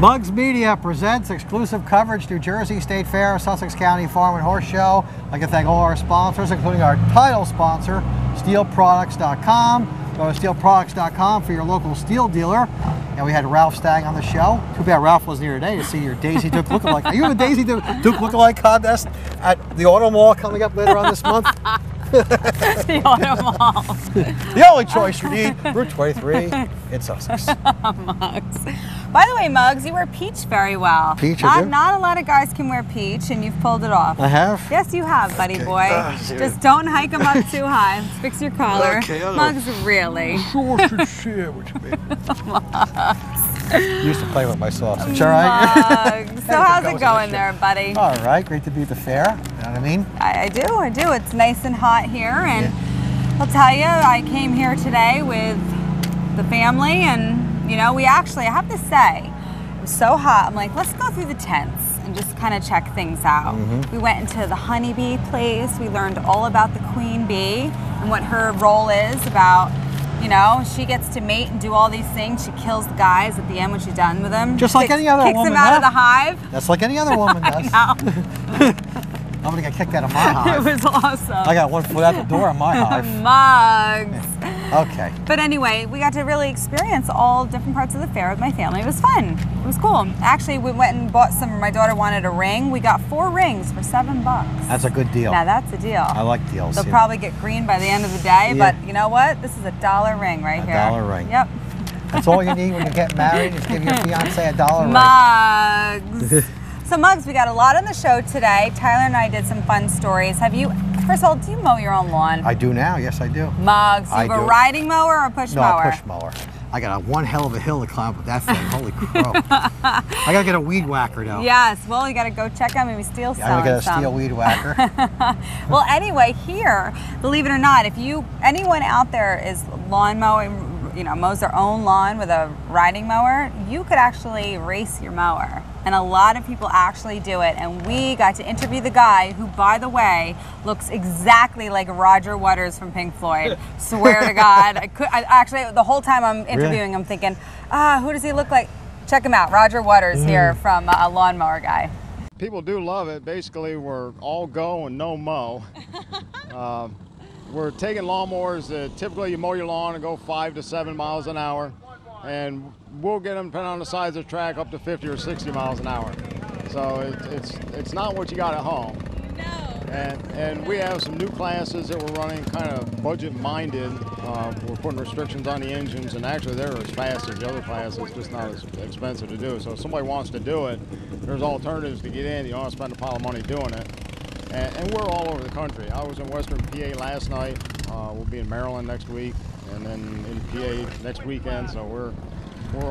Muggs Media presents exclusive coverage, New Jersey State Fair, Sussex County Farm and Horse Show. I'd like to thank all our sponsors, including our title sponsor, SteelProducts.com. Go to SteelProducts.com for your local steel dealer. And we had Ralph Stagg on the show. Too bad Ralph wasn't here today to see your Daisy Duke lookalike. Are you in a Daisy Duke lookalike contest at the Auto Mall coming up later on this month? The Auto Mall. The only choice you need, Route 23 in Sussex. Muggs. By the way, Muggs, you wear peach very well. Peach, I do? Not a lot of guys can wear peach, and you've pulled it off. I have? Yes, you have, buddy boy. Just don't hike them up too high. Fix your collar. Okay, Muggs, really. Sure should share with you, baby. Used to play with my sausage, all right? Muggs. So how's it going there, buddy? All right, great to be at the fair. You know what I mean? I do. It's nice and hot here, and I'll tell you, I came here today with the family, and you know, I have to say, it was so hot. I'm like, let's go through the tents and just kind of check things out. We went into the honeybee place. We learned all about the queen bee and what her role is about, you know, she gets to mate and do all these things. She kills the guys at the end when she's done with them. Just like any other woman. Kicks them out of the hive. That's like any other woman does. I'm gonna get kicked out of my hive. It was awesome. I got one foot out the door in my hive. Muggs. Okay. But anyway, we got to really experience all different parts of the fair with my family. It was fun. It was cool. Actually, we went and bought some. My daughter wanted a ring. We got 4 rings for $7. That's a good deal. Now that's a deal. I like deals. They'll probably get green by the end of the day, but you know what? This is a $1 ring right here. $1 ring. Yep. That's all you need when you get married, is give your fiance a $1 ring. Muggs. So Muggs, we got a lot on the show today. Tyler and I did some fun stories. First of all, do you mow your own lawn? I do now, yes I do. Muggs, you have a riding mower or a push mower? No, a push mower. I got one hell of a hill to climb up with that thing, holy crow. I gotta get a weed whacker though. Yes, well you gotta go check out, maybe steal some. I gotta steal weed whacker. Well anyway, here, believe it or not, if anyone out there is lawn mowing, you know, mows their own lawn with a riding mower, you could actually race your mower. And a lot of people actually do it. And we got to interview the guy who, by the way, looks exactly like Roger Waters from Pink Floyd. Swear to God. Actually, the whole time I'm interviewing him thinking, who does he look like? Check him out, Roger Waters here from a lawnmower guy. People do love it. Basically, we're all go and no mow. We're taking lawnmowers that typically you mow your lawn and go 5 to 7 miles an hour, and we'll get them, depending on the size of the track, up to 50 or 60 miles an hour. So it's not what you got at home. No. And we have some new classes that we're running, kind of budget-minded. We're putting restrictions on the engines, and actually they're as fast as the other classes, just not as expensive to do. So if somebody wants to do it, there's alternatives to get in. You don't want to spend a pile of money doing it. And we're all over the country. I was in Western PA last night. We'll be in Maryland next week, and then in PA next weekend. So we're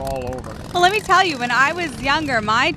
all over. Well, let me tell you, when I was younger, my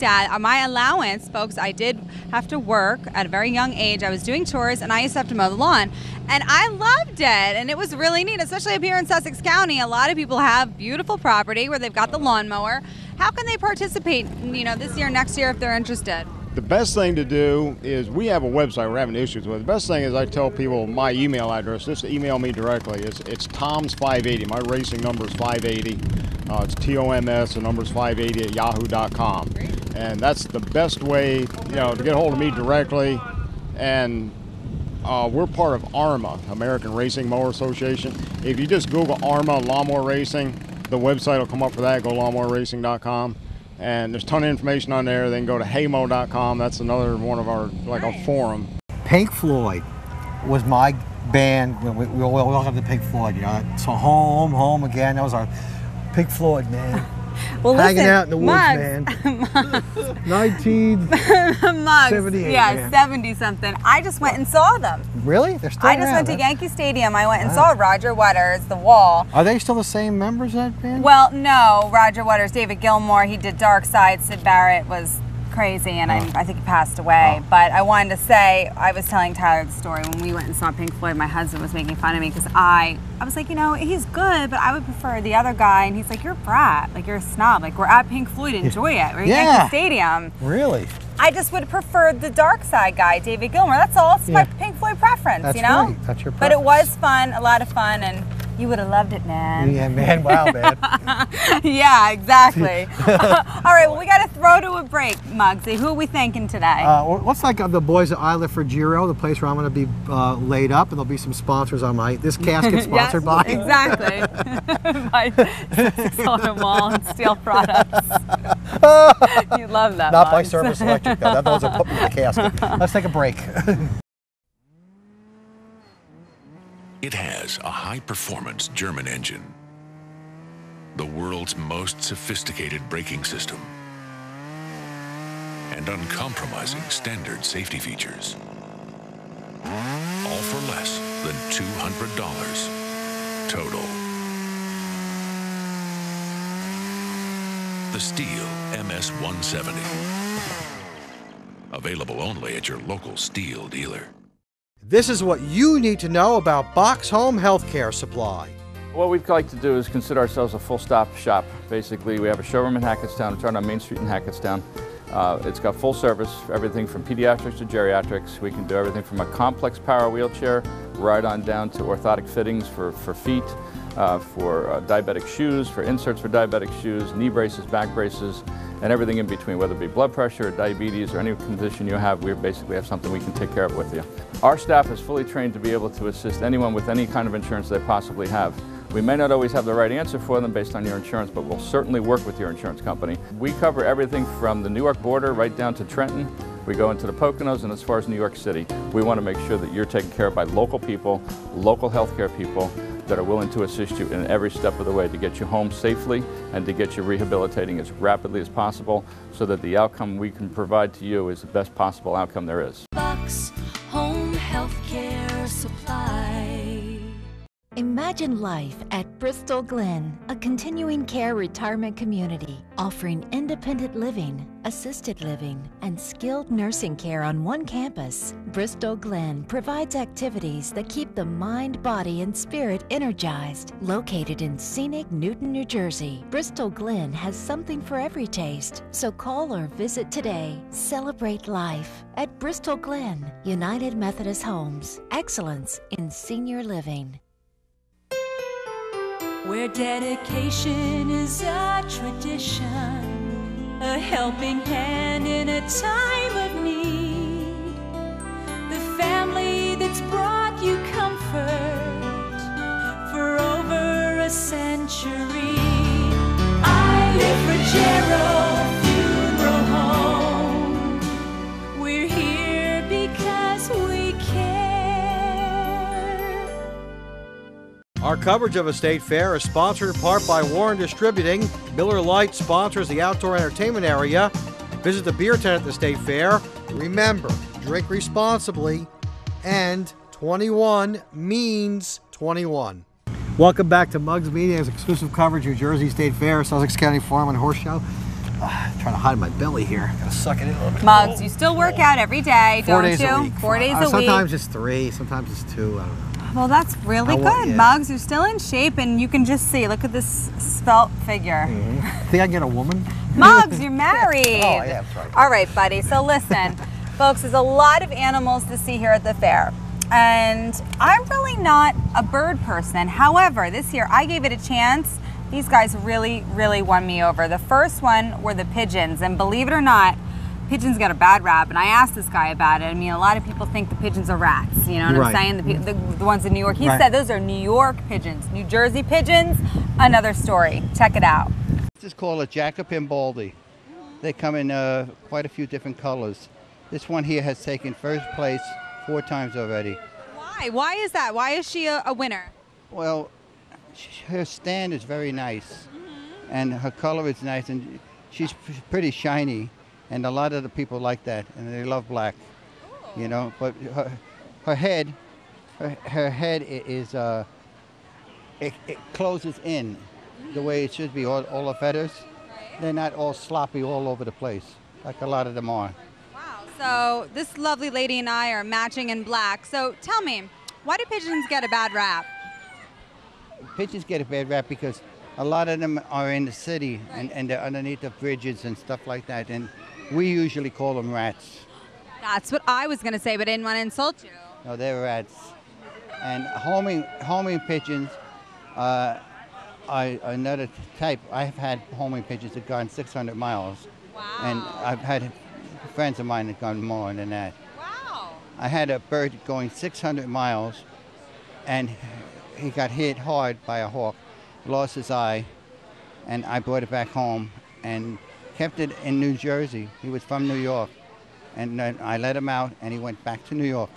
allowance, folks, I did have to work at a very young age. I was doing chores, and I used to have to mow the lawn. And I loved it, and it was really neat, especially up here in Sussex County. A lot of people have beautiful property where they've got the lawnmower. How can they participate, you know, this year, next year, if they're interested? The best thing to do is, we have a website we're having issues with. The best thing is I tell people my email address, just to email me directly. It's Tom's580. My racing number is 580. It's TOMS, the number's 580 at yahoo.com. And that's the best way, you know, to get a hold of me directly. And we're part of ARMA, American Racing Mower Association. If you just Google ARMA lawnmower racing, the website will come up for that. Go lawnmowerracing.com. And there's a ton of information on there. Then go to heymo.com. That's another one of our, like, our forum. Pink Floyd was my band. We all have the Pink Floyd, you know. So home again. That was our Pink Floyd, man. Well, hanging listen, out in the woods, Muggs, man. Muggs, 1978. yeah, 70-something. I just went and saw them. Really? They're still I just went to Yankee Stadium. I went and saw Roger Waters, The Wall. Are they still the same members of that band? Well, no. Roger Waters, David Gilmour, he did Dark Side. Sid Barrett was crazy, and I think he passed away. But I wanted to say, I was telling Tyler the story when we went and saw Pink Floyd. My husband was making fun of me because I was like, you know, he's good, but I would prefer the other guy. And he's like, you're a brat, like you're a snob. Like, we're at Pink Floyd, enjoy it. We're at Yankee Stadium. Really? I just would prefer the Dark Side guy, David Gilmour. That's all. It's my Pink Floyd preference, That's you know? Right. That's your preference. But it was fun, a lot of fun, and You would have loved it, man. Yeah, man. Wow, man. Yeah, exactly. All right, well, we got to throw to a break, Muggsy. Who are we thanking today? Let's thank the boys at Isla Frigero, the place where I'm going to be laid up, and there'll be some sponsors on this casket sponsored by. Exactly. By Sussex Auto Mall and Steel Products. You love that. Not by Muggs. Service Electric, though. That doesn't put me in the casket. Let's take a break. It has a high-performance German engine, the world's most sophisticated braking system, and uncompromising standard safety features. All for less than $200 total. The Steel MS-170. Available only at your local Steel dealer. This is what you need to know about Box Home Healthcare Supply. What we'd like to do is consider ourselves a full-stop shop. Basically, we have a showroom in Hackettstown. It's right on Main Street in Hackettstown. It's got full service, everything from pediatrics to geriatrics. We can do everything from a complex power wheelchair right on down to orthotic fittings for feet, for diabetic shoes, for inserts for diabetic shoes, knee braces, back braces, and everything in between, whether it be blood pressure or diabetes or any condition you have, we basically have something we can take care of with you. Our staff is fully trained to be able to assist anyone with any kind of insurance they possibly have. We may not always have the right answer for them based on your insurance, but we'll certainly work with your insurance company. We cover everything from the New York border right down to Trenton. We go into the Poconos and as far as New York City. We want to make sure that you're taken care of by local people, local healthcare people that are willing to assist you in every step of the way to get you home safely and to get you rehabilitating as rapidly as possible so that the outcome we can provide to you is the best possible outcome there is. Box Home Healthcare Supply. Imagine life at Bristol Glen, a continuing care retirement community offering independent living, assisted living, and skilled nursing care on one campus. Bristol Glen provides activities that keep the mind, body, and spirit energized. Located in scenic Newton, New Jersey, Bristol Glen has something for every taste. So call or visit today. Celebrate life at Bristol Glen, United Methodist Homes. Excellence in senior living. Where dedication is a tradition, a helping hand in a time of need, the family that's brought you comfort for over a century. I live for Funeral Home. We're here because we care. Our coverage of a state fair is sponsored in part by Warren Distributing. Miller Lite sponsors the outdoor entertainment area. Visit the beer tent at the state fair. Remember, drink responsibly, and 21 means 21. Welcome back to Muggs Media's exclusive coverage of New Jersey State Fair, Sussex County Farm and Horse Show. Trying to hide my belly here. Gotta suck it in a little bit. Muggs, you still work out every day, don't you? 4 days a week. 4 days a week. Sometimes it's 3, sometimes it's 2. I don't know. Well, that's really good. Yeah. Muggs, you're still in shape, and you can just see. Look at this svelte figure. Think I can get a woman? Muggs, you're married. Oh, yeah, that's right. All right, buddy. So listen, folks, there's a lot of animals to see here at the fair. And I'm really not a bird person. However, this year I gave it a chance. These guys really, really won me over. The first one were the pigeons. And believe it or not, pigeons got a bad rap, and I asked this guy about it. I mean, a lot of people think the pigeons are rats, you know what Right. I'm saying? The ones in New York. He Right. said those are New York pigeons. New Jersey pigeons, another story. Check it out. This is called a Jacopin baldy. They come in quite a few different colors. This one here has taken first place 4 times already. Why? Why is that? Why is she a winner? Well, her stand is very nice, and her color is nice, and she's pretty shiny. And a lot of the people like that, and they love black, you know. But her head is it closes in the way it should be. All the feathers, they're not all sloppy all over the place like a lot of them are. Wow. So this lovely lady and I are matching in black. So tell me, why do pigeons get a bad rap? Pigeons get a bad rap because a lot of them are in the city, and they're underneath the bridges and stuff like that. And we usually call them rats. That's what I was going to say, but I didn't want to insult you. No, they're rats. And homing pigeons Another type, I've had homing pigeons that have gone 600 miles. Wow. And I've had friends of mine that have gone more than that. Wow. I had a bird going 600 miles, and he got hit hard by a hawk, lost his eye, and I brought it back home and kept it in New Jersey. He was from New York. And then I let him out, and he went back to New York.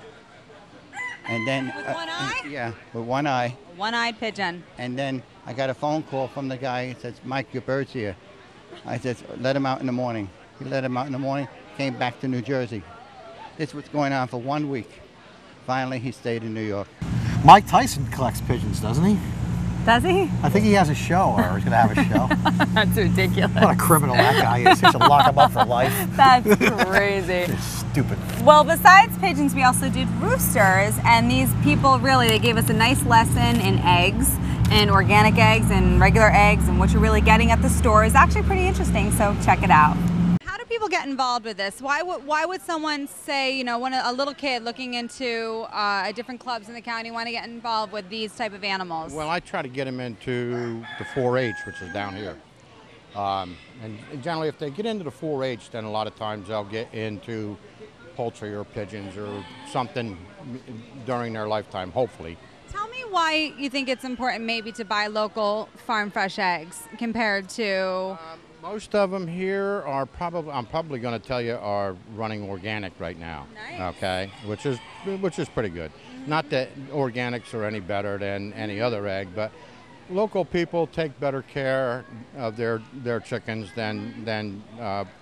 And then, With one eye? Yeah, with one eye. One-eyed pigeon. And then I got a phone call from the guy. He says, "Mike, your bird's here." I said, "Let him out in the morning." He let him out in the morning, came back to New Jersey. This was going on for 1 week. Finally, he stayed in New York. Mike Tyson collects pigeons, doesn't he? Does he? I think he has a show, or he's going to have a show. That's ridiculous. What a criminal that guy is. He should lock him up for life. That's crazy. Stupid. Well, besides pigeons, we also did roosters, and these people really, they gave us a nice lesson in eggs, and organic eggs and regular eggs, and what you're really getting at the store is actually pretty interesting, so check it out. How do people get involved with this? Why would someone say, you know, a little kid looking into different clubs in the county want to get involved with these type of animals? Well, I try to get them into the 4-H, which is down here. And generally, if they get into the 4-H, then a lot of times they'll get into poultry or pigeons or something during their lifetime, hopefully. Tell me why you think it's important maybe to buy local farm fresh eggs compared to... Most of them here are probably, I'm probably going to tell you, are running organic right now. Nice. Okay, which is pretty good. Not that organics are any better than any other egg, but local people take better care of their chickens than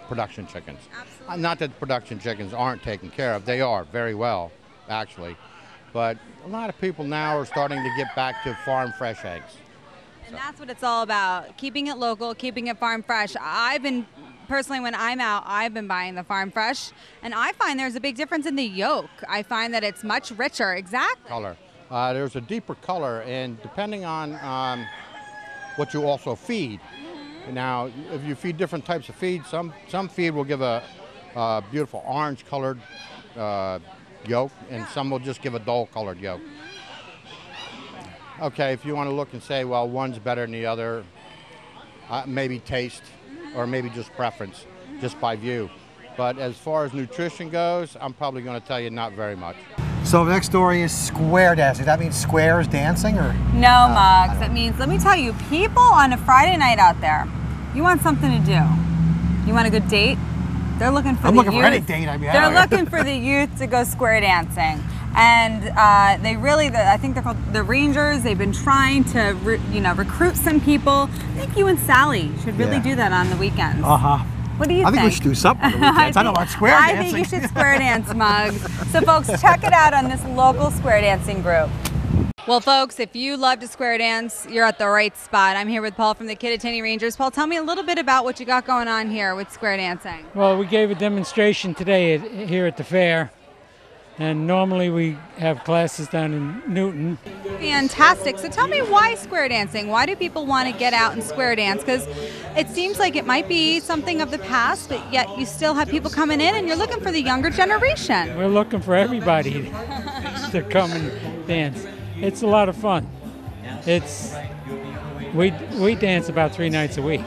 production chickens. Absolutely. Not that production chickens aren't taken care of; they are very well, actually. But a lot of people now are starting to get back to farm fresh eggs. And that's what it's all about, keeping it local, keeping it farm fresh. Personally, when I'm out, I've been buying the farm fresh, and I find there's a big difference in the yolk. I find that it's much richer, exactly. Color. There's a deeper color, and depending on what you also feed. Now, if you feed different types of feed, some feed will give a beautiful orange-colored yolk, and some will just give a dull-colored yolk. Okay, if you want to look and say, well, one's better than the other, maybe taste or maybe just preference, just by view. But as far as nutrition goes, I'm probably going to tell you not very much. So the next story is square dancing. That means squares dancing, or? No, Muggs. It means, let me tell you, people on a Friday night out there, you want something to do. You want a good date? They're looking for I'm the looking youth. for any date. I mean, They're looking for the youth to go square dancing. And they really, I think they're called the Rangers. They've been trying to, recruit some people. I think you and Sally should really do that on the weekends. Uh-huh. What do you I think? think we should do something on the weekends. I don't want square dancing. I think you should square dance, Muggs. So folks, check it out on this local square dancing group. Well, folks, if you love to square dance, you're at the right spot. I'm here with Paul from the Kittatinny Rangers. Paul, tell me a little bit about what you got going on here with square dancing. Well, we gave a demonstration today here at the fair, and normally we have classes down in Newton. Fantastic. So tell me, why square dancing? Why do people want to get out and square dance? Because it seems like it might be something of the past, but yet you still have people coming in, and you're looking for the younger generation. We're looking for everybody to come and dance. It's a lot of fun. We dance about 3 nights a week.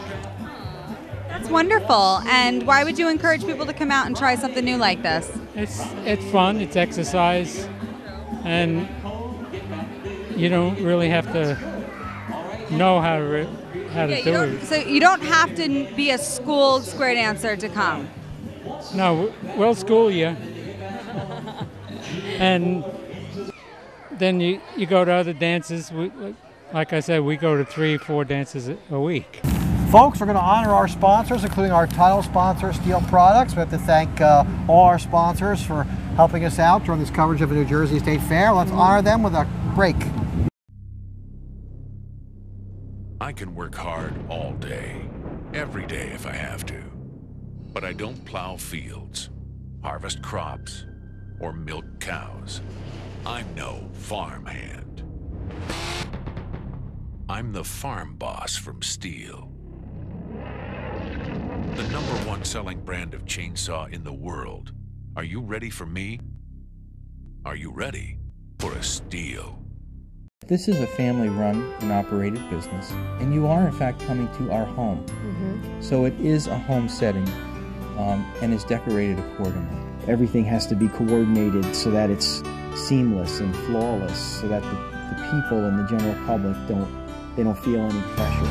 That's wonderful. And why would you encourage people to come out and try something new like this? It's fun. It's exercise, and you don't really have to know how to do it. So you don't have to be a schooled square dancer to come. No, we'll school you, and then you go to other dances. Like I said, we go to 3-4 dances a week. Folks, we're going to honor our sponsors, including our title sponsor, Steel Products. We have to thank all our sponsors for helping us out during this coverage of the New Jersey State Fair. Let's honor them with a break. I can work hard all day, every day if I have to. But I don't plow fields, harvest crops, or milk cows. I'm no farmhand. I'm the farm boss from Steel. The #1 selling brand of chainsaw in the world. Are you ready for me? Are you ready for a Steel? This is a family-run and operated business, and you are in fact coming to our home. So it is a home setting and is decorated accordingly. Everything has to be coordinated so that it's seamless and flawless, so that the people and the general public don't feel any pressure.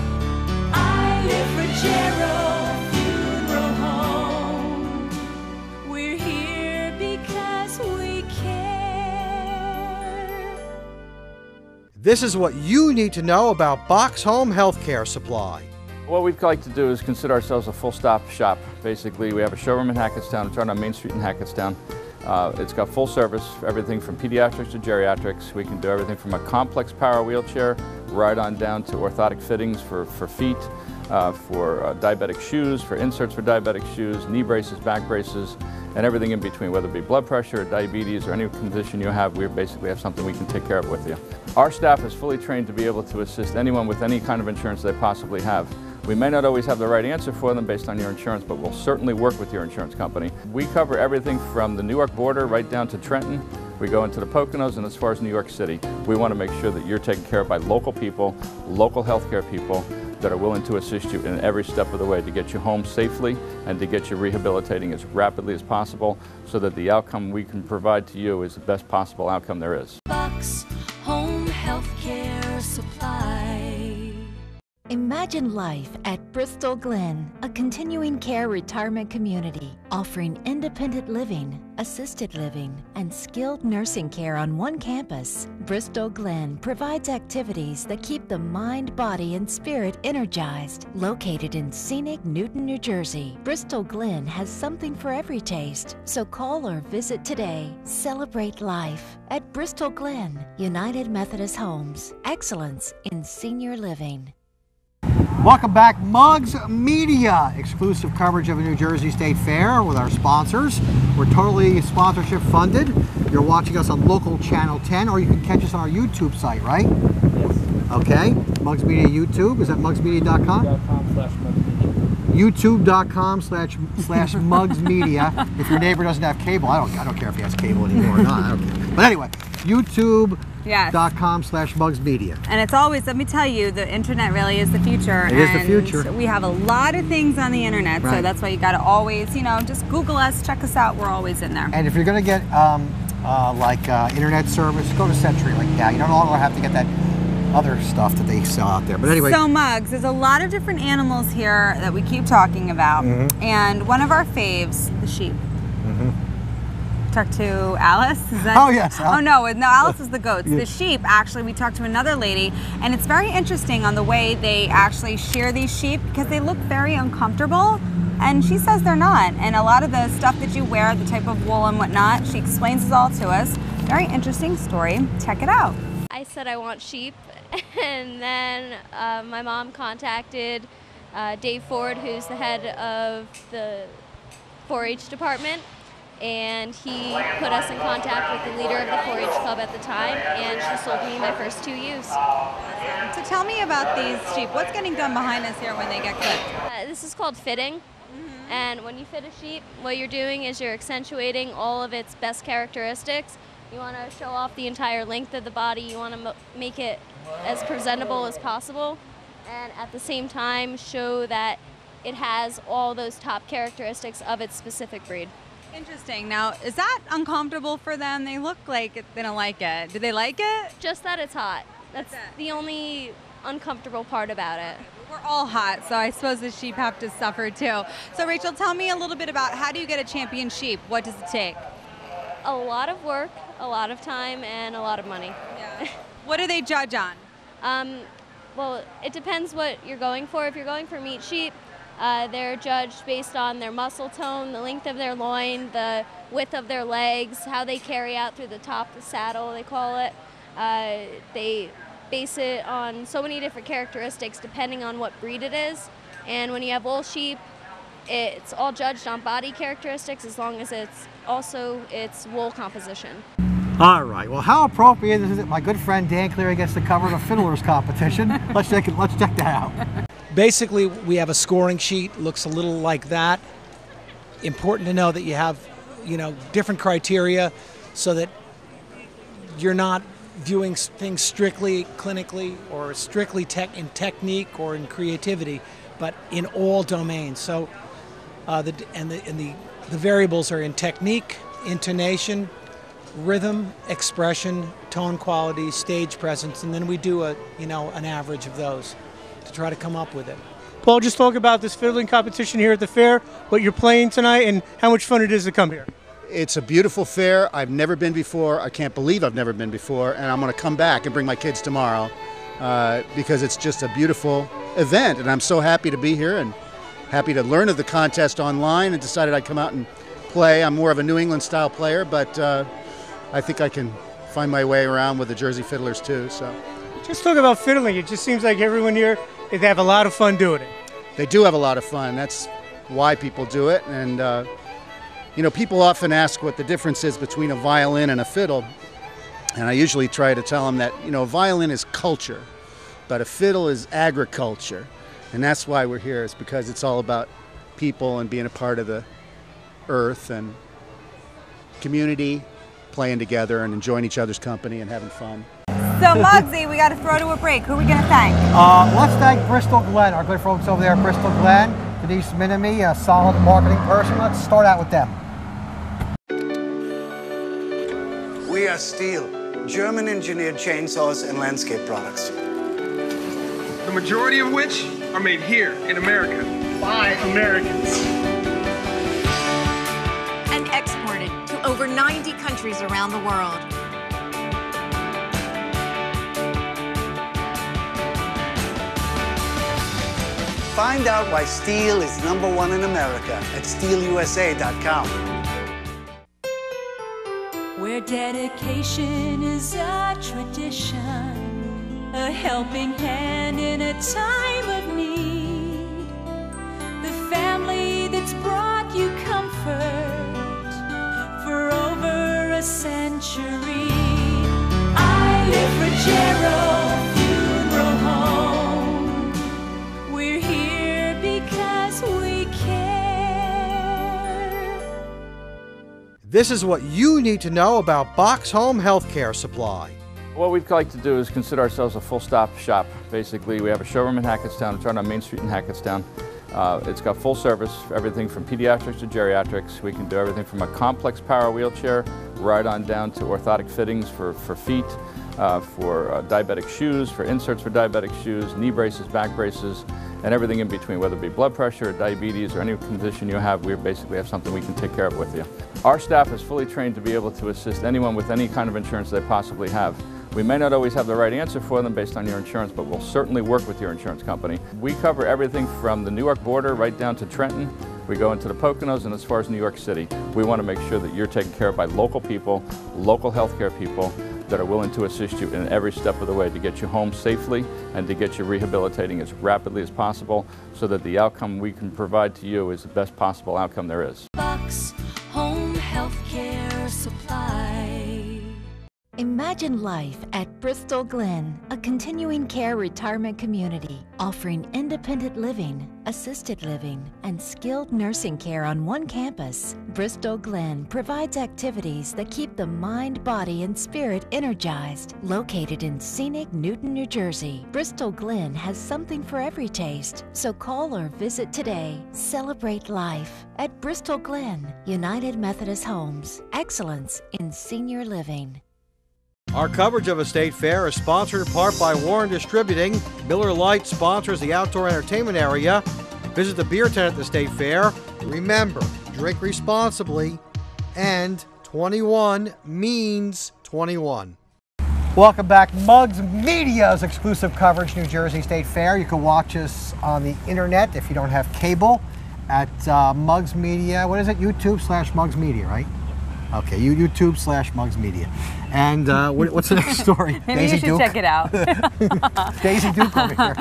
I live for Gerald Funeral Home. We're here because we care. This is what you need to know about Box Home Healthcare Supply. What we'd like to do is consider ourselves a full-stop shop. Basically, we have a showroom in Hackettstown. It's right on Main Street in Hackettstown. It's got full service, everything from pediatrics to geriatrics. We can do everything from a complex power wheelchair right on down to orthotic fittings for feet, for diabetic shoes, for inserts for diabetic shoes, knee braces, back braces, and everything in between, whether it be blood pressure or diabetes or any condition you have. We basically have something we can take care of with you. Our staff is fully trained to be able to assist anyone with any kind of insurance they possibly have. We may not always have the right answer for them based on your insurance, but we'll certainly work with your insurance company. We cover everything from the New York border right down to Trenton. We go into the Poconos and as far as New York City. We want to make sure that you're taken care of by local people, local healthcare people that are willing to assist you in every step of the way to get you home safely and to get you rehabilitating as rapidly as possible so that the outcome we can provide to you is the best possible outcome there is. Box Home Healthcare Supply. Imagine life at Bristol Glen, a continuing care retirement community offering independent living, assisted living, and skilled nursing care on one campus. Bristol Glen provides activities that keep the mind, body, and spirit energized. Located in scenic Newton, New Jersey, Bristol Glen has something for every taste. So call or visit today. Celebrate life at Bristol Glen, United Methodist Homes. Excellence in senior living. Welcome back, Mugs Media, exclusive coverage of a New Jersey State Fair with our sponsors. We're totally sponsorship funded. You're watching us on local channel 10, or you can catch us on our YouTube site, right? Yes. Okay, Mugs Media YouTube, is that mugsmedia.com? YouTube.com/mugsmedia. If your neighbor doesn't have cable, I don't care if he has cable anymore or not, I don't care. But anyway, YouTube.com/mugsmedia. And it's always, let me tell you, the internet really is the future. It is the future. We have a lot of things on the internet, so that's why you got to always, just Google us, check us out. We're always in there. And if you're going to get internet service, go to Century. You don't all have to get that other stuff that they sell out there. But anyway. So Mugs, there's a lot of different animals here that we keep talking about. And one of our faves, the sheep. Talked to Alice? Is that? Oh yes. Oh no, Alice is the goats. The sheep, actually, we talked to another lady, and it's very interesting on the way they actually shear these sheep because they look very uncomfortable, and she says they're not. And a lot of the stuff that you wear, the type of wool and whatnot, she explains it all to us. Very interesting story. Check it out. I said I want sheep, and then my mom contacted Dave Ford, who's the head of the 4-H department, and he put us in contact with the leader of the 4-H club at the time, and she sold me my first 2 ewes. So tell me about these sheep. What's getting done behind us here when they get clipped? This is called fitting, and when you fit a sheep, what you're doing is you're accentuating all of its best characteristics. You want to show off the entire length of the body. You want to make it as presentable as possible, and at the same time show that it has all those top characteristics of its specific breed. Interesting. Now, is that uncomfortable for them? They look like they don't like it. Do they like it? Just that it's hot. That's the only uncomfortable part about it. We're all hot, so I suppose the sheep have to suffer too. So Rachel, tell me a little bit about how do you get a champion sheep? What does it take? A lot of work, a lot of time, and a lot of money. Yeah. What do they judge on? Well, it depends what you're going for. If you're going for meat sheep, they're judged based on their muscle tone, the length of their loin, the width of their legs, how they carry out through the top, the saddle, they call it. They base it on so many different characteristics depending on what breed it is. And when you have wool sheep, it's all judged on body characteristics as long as it's also its wool composition. All right. Well, how appropriate is it? My good friend Dan Cleary gets to cover the fiddlers competition. Let's check that out. Basically, we have a scoring sheet. Looks a little like that. Important to know that you have, different criteria, so that you're not viewing things strictly clinically or strictly in technique or in creativity, but in all domains. So the variables are in technique, intonation, rhythm, expression, tone quality, stage presence, and then we do an average of those to try to come up with it. Paul, just talk about this fiddling competition here at the fair, what you're playing tonight, and how much fun it is to come here. It's a beautiful fair. I've never been before. I can't believe I've never been before, and I'm going to come back and bring my kids tomorrow because it's just a beautiful event, and I'm so happy to be here and happy to learn of the contest online and decided I'd come out and play. I'm more of a New England style player, but I think I can find my way around with the Jersey Fiddlers too. So, just talk about fiddling. It just seems like everyone here, they have a lot of fun doing it. They do have a lot of fun. That's why people do it. And people often ask what the difference is between a violin and a fiddle. And I usually try to tell them that, a violin is culture, but a fiddle is agriculture. And that's why we're here, is because it's all about people and being a part of the earth and community, playing together and enjoying each other's company and having fun. So Muggsy, we got to throw to a break. Who are we going to thank? Let's thank Bristol Glen, our good folks over there at Bristol Glen. Denise Minamy, a solid marketing person. Let's start out with them. We are Stihl, German-engineered chainsaws and landscape products. The majority of which are made here in America by Americans. And exported to over 90 countries around the world. Find out why Stihl is #1 in America at stihlusa.com. Where dedication is a tradition, a helping hand in a time of need, the family that's brought you comfort for over a century. I live for Gerald Funeral Home. We're here because we care. This is what you need to know about Box Home Healthcare Supply. What we'd like to do is consider ourselves a full-stop shop. Basically, we have a showroom in Hackettstown. It's right on Main Street in Hackettstown. It's got full service, everything from pediatrics to geriatrics. We can do everything from a complex power wheelchair right on down to orthotic fittings for feet, for diabetic shoes, for inserts for diabetic shoes, knee braces, back braces, and everything in between, whether it be blood pressure or diabetes or any condition you have. We basically have something we can take care of with you. Our staff is fully trained to be able to assist anyone with any kind of insurance they possibly have. We may not always have the right answer for them based on your insurance, but we'll certainly work with your insurance company. We cover everything from the New York border right down to Trenton. We go into the Poconos and as far as New York City. We want to make sure that you're taken care of by local people, local healthcare people that are willing to assist you in every step of the way to get you home safely and to get you rehabilitating as rapidly as possible so that the outcome we can provide to you is the best possible outcome there is. Box Home Healthcare Supply. Imagine life at Bristol Glen, a continuing care retirement community offering independent living, assisted living, and skilled nursing care on one campus. Bristol Glen provides activities that keep the mind, body, and spirit energized. Located in scenic Newton, New Jersey, Bristol Glen has something for every taste. So call or visit today. Celebrate life at Bristol Glen, United Methodist Homes. Excellence in senior living. Our coverage of a state fair is sponsored in part by Warren Distributing. Miller Lite sponsors the outdoor entertainment area. Visit the beer tent at the state fair. Remember, drink responsibly, and 21 means 21. Welcome back. Muggs Media's exclusive coverage, New Jersey State Fair. You can watch us on the internet if you don't have cable at Muggs Media. What is it? YouTube/Muggs Media, right? Okay, YouTube/Muggs Media. And what's the next story? Maybe Daisy you should Duke? check it out. Daisy Duke over here.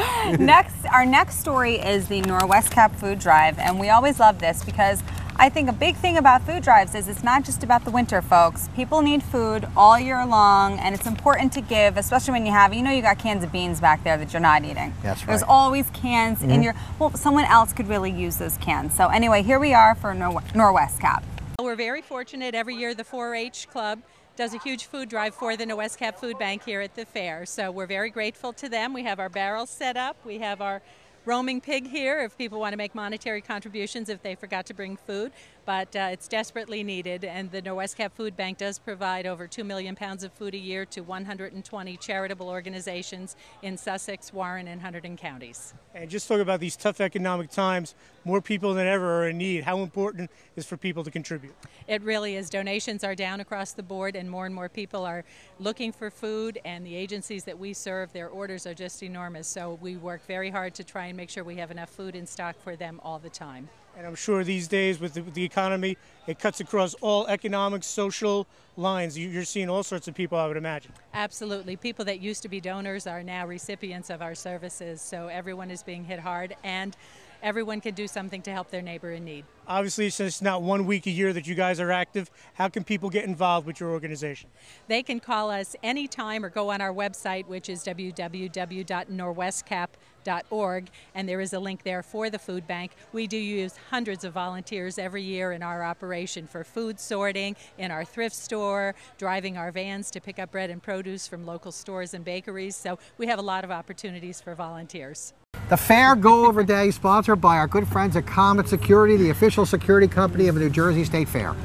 Our next story is the Norwest Cap Food Drive, and we always love this because I think a big thing about food drives is it's not just about the winter, folks. People need food all year long, and it's important to give, especially when you have, you got cans of beans back there that you're not eating. That's right. There's always cans in your, well, someone else could really use those cans. So anyway, here we are for Norwest Cap. We're very fortunate every year the 4-H Club does a huge food drive for the Norwest Cap Food Bank here at the fair. So we're very grateful to them. We have our barrels set up. We have our roaming pig here if people want to make monetary contributions if they forgot to bring food, but it's desperately needed, and the Norwest Cap Food Bank does provide over 2 million pounds of food a year to 120 charitable organizations in Sussex, Warren, and Hunterdon counties. And just talk about these tough economic times, more people than ever are in need. How important is for people to contribute? It really is. Donations are down across the board, and more people are looking for food, and the agencies that we serve, their orders are just enormous. So we work very hard to try and make sure we have enough food in stock for them all the time. And I'm sure these days with the economy, it cuts across all economic, social lines. You're seeing all sorts of people, I would imagine. Absolutely. People that used to be donors are now recipients of our services. So everyone is being hit hard, and everyone can do something to help their neighbor in need. Obviously, since it's not 1 week a year that you guys are active, how can people get involved with your organization? They can call us anytime or go on our website, which is www.norwestcap.org, and there is a link there for the food bank. We do use hundreds of volunteers every year in our operation for food sorting, in our thrift store, driving our vans to pick up bread and produce from local stores and bakeries. So we have a lot of opportunities for volunteers. The Fair Go Over Day, sponsored by our good friends at Comet Security, the official security company of the New Jersey State Fair.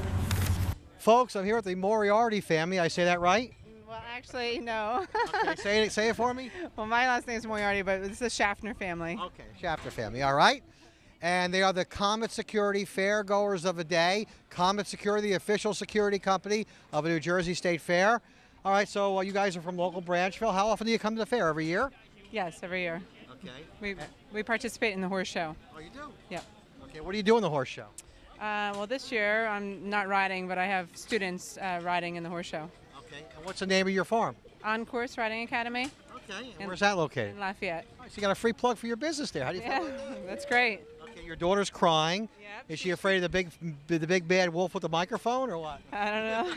Folks, I'm here with the Moriarty family. I say that right? Well, actually, no. Okay, say it for me. Well, my last name is Moriarty, but it's the Schaffner family. Okay, Schaffner family, all right. And they are the Comet Security Fair Goers of the Day. Comet Security, the official security company of the New Jersey State Fair. All right, so you guys are from local Branchville. How often do you come to the fair? Every year? Yes, every year. Okay. We participate in the horse show. Oh, you do? Yep. Okay, what do you do in the horse show? Well, this year I'm not riding, but I have students riding in the horse show. Okay. And what's the name of your farm? On Course Riding Academy. Okay. And where's that located? In Lafayette. Oh, so you got a free plug for your business there. How do you feel? That's great. Okay, your daughter's crying. Yep. Is she afraid of the big bad wolf with the microphone, or what? I don't know.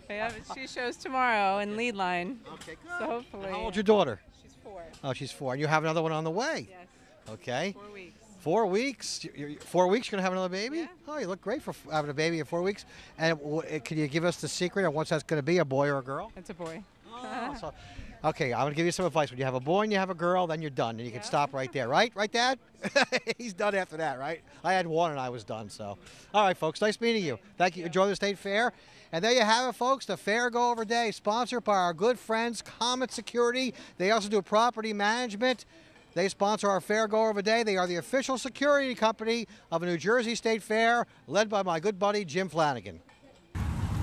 Yeah, she shows tomorrow in lead line. Okay, good. So hopefully. How old's your daughter? She's 4. Oh, she's 4. And you have another one on the way? Yes. Okay. 4 weeks. 4 weeks? 4 weeks you're going to have another baby? Yeah. Oh, you look great for having a baby in 4 weeks. And can you give us the secret of what's that's going to be, a boy or a girl? It's a boy. Oh, so, okay, I'm going to give you some advice. When you have a boy and you have a girl, then you're done. And you can stop right there, right? Right, Dad? He's done after that, right? I had one and I was done, so. All right, folks, nice meeting you. Thank you. Enjoy the State Fair. And there you have it, folks, the Fair Go Over Day, sponsored by our good friends, Comet Security. They also do property management. They sponsor our Fair Go Over Day. They are the official security company of the New Jersey State Fair, led by my good buddy, Jim Flanagan.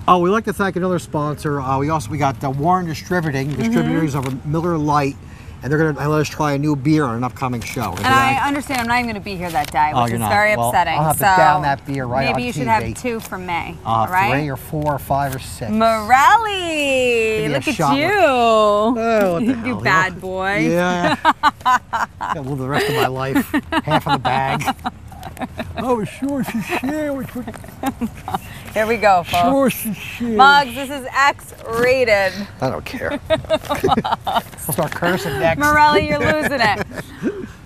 Oh, we'd like to thank another sponsor. We got Warren Distributing, distributors of Miller Lite, and they're going to let us try a new beer on an upcoming show. And I understand I'm not even going to be here that day, which is very upsetting. I'll have to down that beer right on maybe you should have 2 from me. Right? 3 or 4 or 5 or 6. Morelli, look at you. Oh, what the hell? You bad boy. Yeah. I'll live the rest of my life. Half of the bag. Oh, sure, she's sandwich. Here we go, folks. Muggs, this is X-rated. I don't care. I'll start cursing next. Morelli, you're losing it.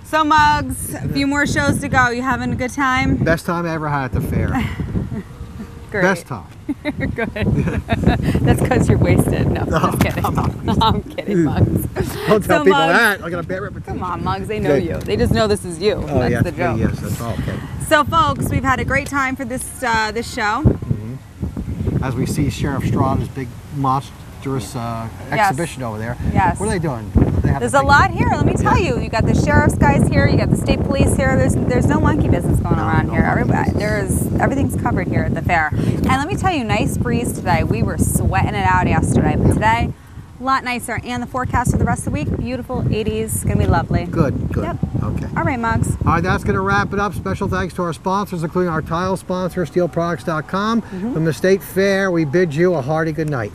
So, Muggs, a few more shows to go. You having a good time? Best time I ever had at the fair. Great. Best time. Good. That's because you're wasted. No, I'm just kidding. I'm kidding, Muggs. Don't tell people that. I got a bad reputation. Come on, Muggs. They know you. They just know this is you. Oh, that's yeah. the joke. Yes, that's all. Okay. So, folks, we've had a great time for this show. As we see Sheriff Strada's big monstrous exhibition over there. Yes. What are they doing? There's a lot here. Let me tell you. You got the sheriff's guys here. You got the state police here. There's no monkey business going around here. Everything's covered here at the fair. And let me tell you, nice breeze today. We were sweating it out yesterday, but today, a lot nicer. And the forecast for the rest of the week, beautiful 80s. It's going to be lovely. Good, good. Yep. Okay. All right, Muggs. All right, that's going to wrap it up. Special thanks to our sponsors, including our tile sponsor, SteelProducts.com. From the State Fair, we bid you a hearty good night.